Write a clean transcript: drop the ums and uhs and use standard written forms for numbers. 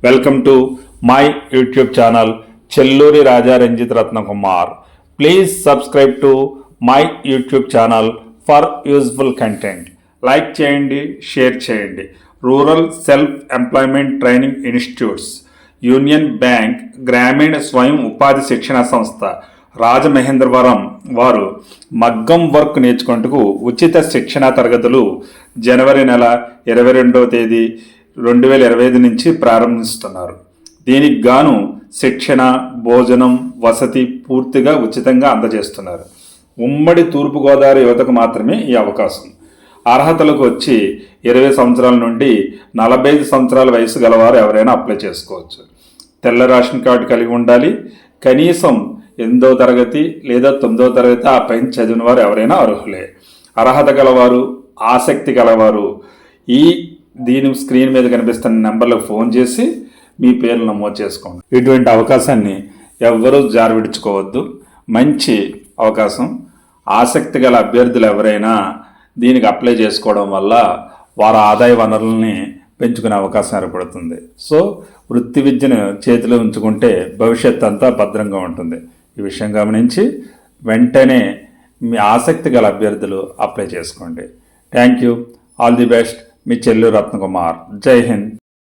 Welcome to my YouTube channel Chelluri Raja Ranjit Ratnakumar. Please subscribe to my YouTube channel for useful content. Like చేయండి, share చేయండి. Rural self employment training institutes, union bank, గ్రామీణ స్వయం ఉపాధి శిక్షణ సంస్థ రాజమహేంద్రవరం వారు మగ్గం వర్క్ నేర్చుకుంటూ ఉచిత శిక్షణ తరగతులు జనవరి నెల 22వ తేదీ 2025 నుంచి ప్రారంభిస్తున్నారు. దీనికి గాను శిక్షణ, భోజనం, వసతి పూర్తిగా ఉచితంగా అందజేస్తున్నారు. ఉమ్మడి తూర్పుగోదావరి యువతకు మాత్రమే ఈ అవకాశం. అర్హతలకు వచ్చి 20 సంవత్సరాల నుండి 45 సంవత్సరాల వయసు గలవారు ఎవరైనా అప్లై చేసుకోవచ్చు. తెల్ల రేషన్ కార్డు కలిగి ఉండాలి. కనీసం 8వ తరగతి లేదా 9వ తరగతి ఆ పైన చదివిన వారు ఎవరైనా అర్హులే. అర్హత గలవారు, ఆసక్తి గలవారు దీని స్క్రీన్ మీద కనిపిస్తున్న నెంబర్లకు ఫోన్ చేసి మీ పేర్లు నమోదు చేసుకోండి. ఇటువంటి అవకాశాన్ని ఎవ్వరూ జారవిడుచుకోవద్దు. మంచి అవకాశం. ఆసక్తి గల అభ్యర్థులు ఎవరైనా దీనికి అప్లై చేసుకోవడం వల్ల వారి ఆదాయ వనరుల్ని పెంచుకునే అవకాశం ఏర్పడుతుంది. సో వృత్తి విద్యను చేతిలో ఉంచుకుంటే భవిష్యత్ అంతా భద్రంగా ఉంటుంది. ఈ విషయం గమనించి వెంటనే మీ ఆసక్తి గల అభ్యర్థులు అప్లై చేసుకోండి. Thank you. All the best. మీ చెల్లూరు రత్నకుమార్. జై హింద్.